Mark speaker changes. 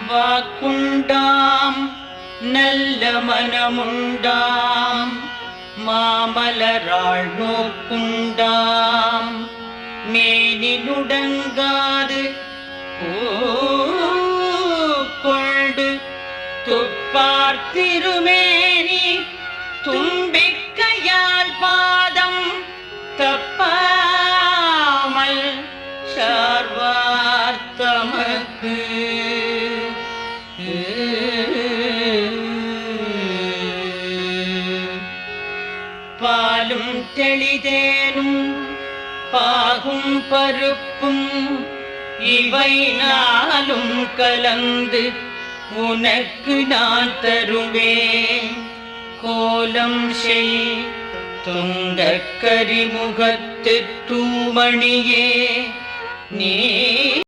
Speaker 1: வாக்குண்டாம் நல்ல மனமுண்டாம் மாமலராள் நோக்குண்டாம் மேனி நுடங்காது கொண்டு துப்பார் திருமேனி தும்பிக்கையால் பாதம் தப்பாமல் சார்வார் தமக்கு பாலும் தெளிதேனும் பாகும் பருப்பும் இவை நாளும் கலந்து உனக்கு நான் தருவேன் கோலம் செய் துங்க கரிமுகத்து தூமணியே நீ